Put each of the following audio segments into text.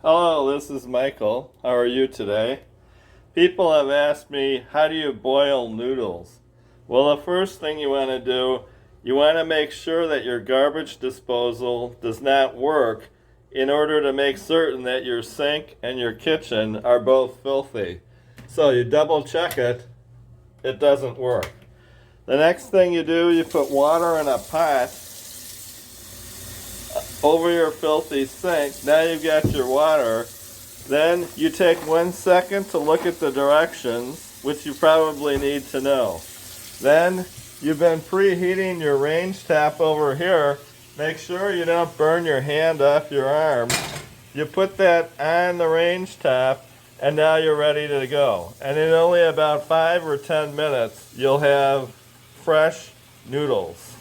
Hello, this is Michael. How are you today? People have asked me, how do you boil noodles? Well, the first thing you want to do, you want to make sure that your garbage disposal does not work in order to make certain that your sink and your kitchen are both filthy. So you double check it, it doesn't work. The next thing you do, you put water in a pot over your filthy sink. Now you've got your water. Then you take 1 second to look at the directions, which you probably need to know. Then you've been preheating your range tap over here. Make sure you don't burn your hand off your arm. You put that on the range tap, and now you're ready to go. And in only about 5 or 10 minutes, you'll have fresh noodles.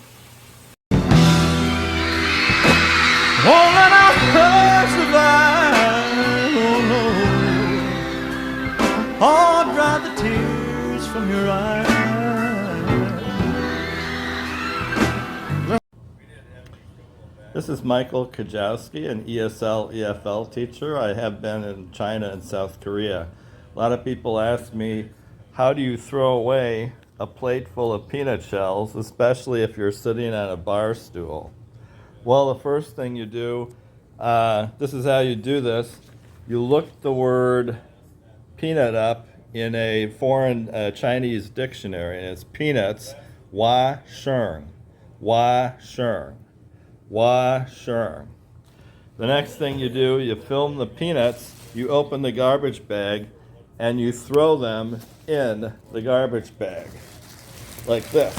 Won't let our love survive, oh no. Oh, dry the tears from your eyes. This is Michael Kajowski, an ESL, EFL teacher. I have been in China and South Korea. A lot of people ask me, how do you throw away a plate full of peanut shells, especially if you're sitting on a bar stool? Well, the first thing you do, this is how you do this. You look the word peanut up in a foreign Chinese dictionary, and it's peanuts, wa sheng, wa sheng, wa sheng. The next thing you do, you film the peanuts, you open the garbage bag, and you throw them in the garbage bag, like this.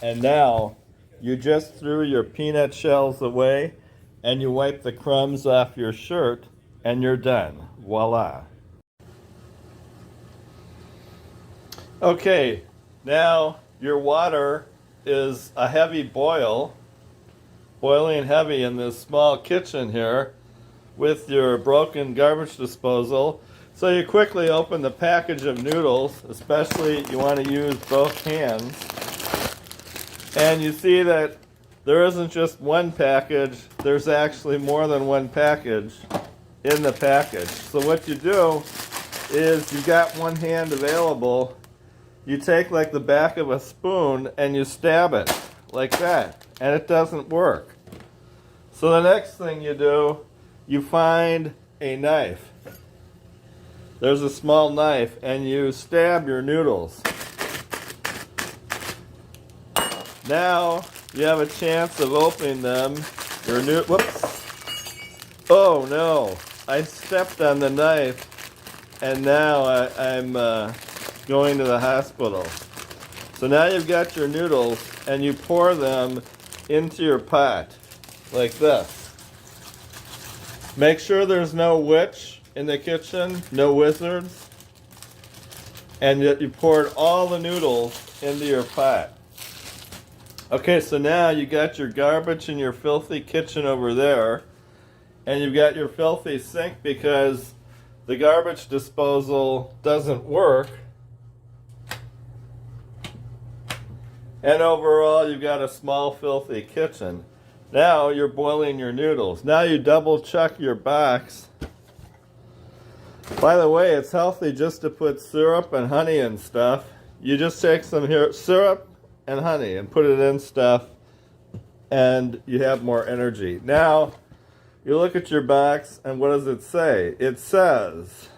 And now, you just threw your peanut shells away, and you wipe the crumbs off your shirt, and you're done. Voila. Okay, now your water is a heavy boil, boiling heavy in this small kitchen here with your broken garbage disposal. So you quickly open the package of noodles, especially you want to use both hands. And you see that there isn't just one package, there's actually more than one package in the package. So what you do is you've got one hand available, you take like the back of a spoon and you stab it like that, and it doesn't work. So the next thing you do, you find a knife. There's a small knife, and you stab your noodles. Now you have a chance of opening them. Whoops. Oh no, I stepped on the knife, and now I'm going to the hospital. So now you've got your noodles, and you pour them into your pot, like this. Make sure there's no witch in the kitchen, no wizards, and yet you poured all the noodles into your pot. Okay, so now you got your garbage in your filthy kitchen over there, and you've got your filthy sink because the garbage disposal doesn't work. And overall, you've got a small filthy kitchen. Now you're boiling your noodles. Now you double check your box. By the way, it's healthy just to put syrup and honey and stuff. You just take some syrup and honey and put it in stuff, and you have more energy. Now you look at your box, and what does it say? It says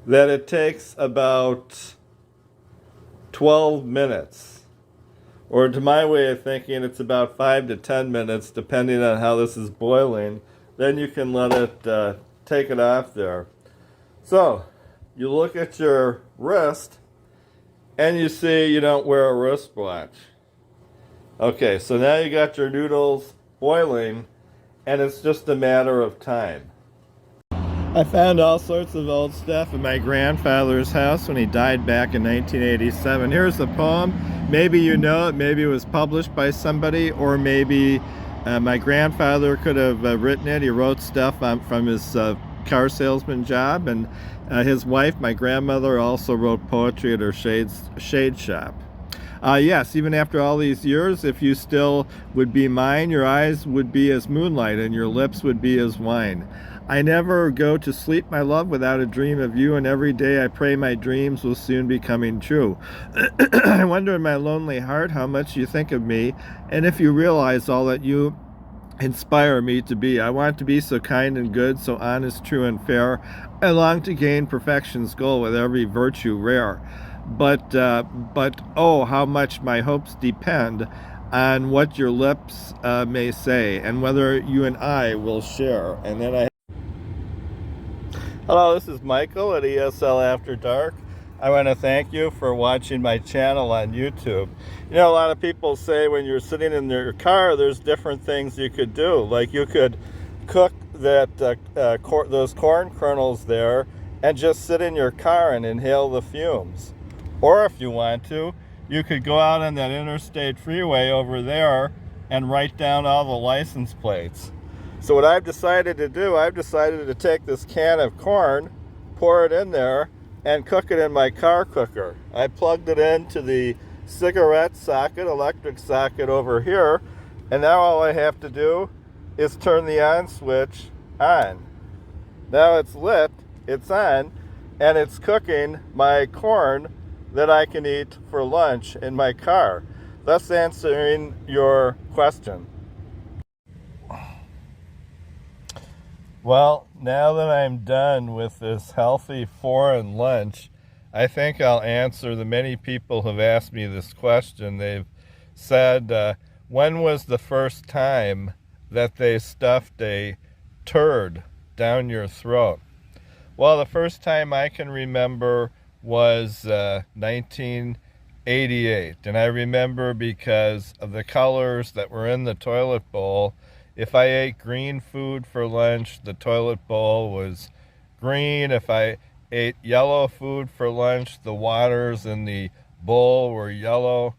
that it takes about 12 minutes, or to my way of thinking, it's about 5 to 10 minutes depending on how this is boiling. Then you can let it take it off there. So you look at your wrist, and you see you don't wear a wristwatch. Okay, so now you got your noodles boiling, and it's just a matter of time. I found all sorts of old stuff in my grandfather's house when he died back in 1987. Here's the poem. Maybe you know it, maybe it was published by somebody, or maybe my grandfather could have written it. He wrote stuff from his car salesman job, and his wife, my grandmother, also wrote poetry at her shade shop. Yes, even after all these years, if you still would be mine, your eyes would be as moonlight and your lips would be as wine. I never go to sleep, my love, without a dream of you, and every day I pray my dreams will soon be coming true. I wonder in my lonely heart how much you think of me, and if you realize all that you inspire me to be. I want to be so kind and good, so honest, true, and fair. I long to gain perfection's goal with every virtue rare. But oh, how much my hopes depend on what your lips may say, and whether you and I will share. And then Hello, this is Michael at ESL After Dark. I want to thank you for watching my channel on YouTube. You know, a lot of people say when you're sitting in your car, there's different things you could do. Like you could cook those corn kernels there and just sit in your car and inhale the fumes. Or if you want to, you could go out on that interstate freeway over there and write down all the license plates. So what I've decided to do, I've decided to take this can of corn, pour it in there, and cook it in my car cooker. I plugged it into the cigarette socket, electric socket over here, and now all I have to do is turn the on switch on. Now it's lit, it's on, and it's cooking my corn that I can eat for lunch in my car, thus answering your question. Well, now that I'm done with this healthy foreign lunch, I think I'll answer the many people who've asked me this question. They've said, when was the first time that they stuffed a turd down your throat? Well, the first time I can remember was 1988. And I remember because of the colors that were in the toilet bowl. If I ate green food for lunch, the toilet bowl was green. If I ate yellow food for lunch, the waters in the bowl were yellow.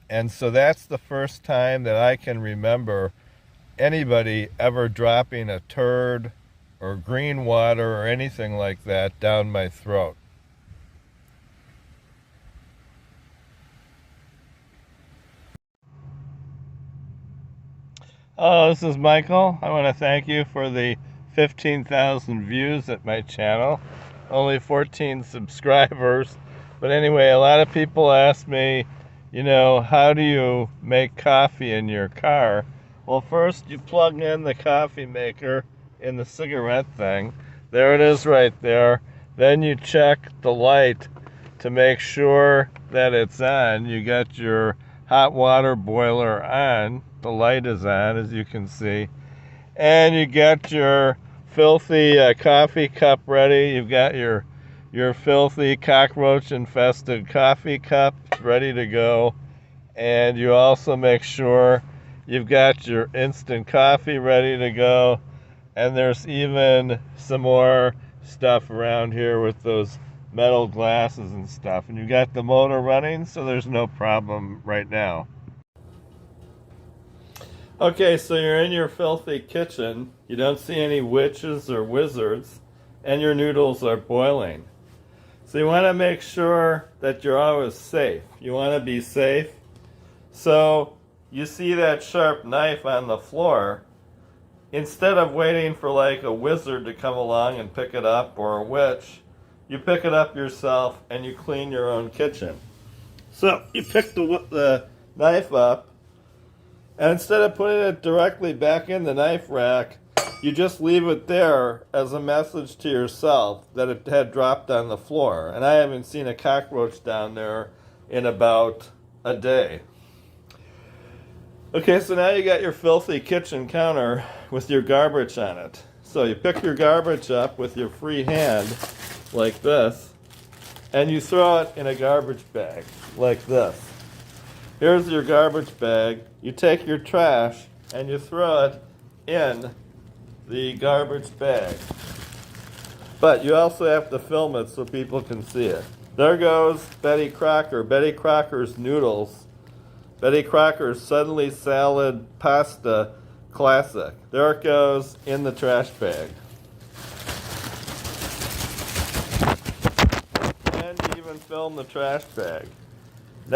And so that's the first time that I can remember anybody ever dropping a turd or green water or anything like that down my throat. Hello, this is Michael. I want to thank you for the 15,000 views at my channel. Only 14 subscribers. But anyway, a lot of people ask me, you know, how do you make coffee in your car? Well, first you plug in the coffee maker in the cigarette thing. There it is right there. Then you check the light to make sure that it's on. You got your hot water boiler on. The light is on, as you can see. And you get your filthy coffee cup ready. You've got your filthy cockroach-infested coffee cup ready to go. And you also make sure you've got your instant coffee ready to go. And there's even some more stuff around here with those metal glasses and stuff. And you got the motor running, so there's no problem right now. Okay, so you're in your filthy kitchen. You don't see any witches or wizards, and your noodles are boiling. So you want to make sure that you're always safe. You want to be safe. So you see that sharp knife on the floor. Instead of waiting for like a wizard to come along and pick it up, or a witch, you pick it up yourself and you clean your own kitchen. So you pick the knife up, and instead of putting it directly back in the knife rack, you just leave it there as a message to yourself that it had dropped on the floor. And I haven't seen a cockroach down there in about a day. Okay, so now you got your filthy kitchen counter with your garbage on it. So you pick your garbage up with your free hand, like this, and you throw it in a garbage bag, like this. Here's your garbage bag. You take your trash and you throw it in the garbage bag. But you also have to film it so people can see it. There goes Betty Crocker, Betty Crocker's noodles, Betty Crocker's Suddenly Salad Pasta Classic. There it goes in the trash bag. And you even film the trash bag.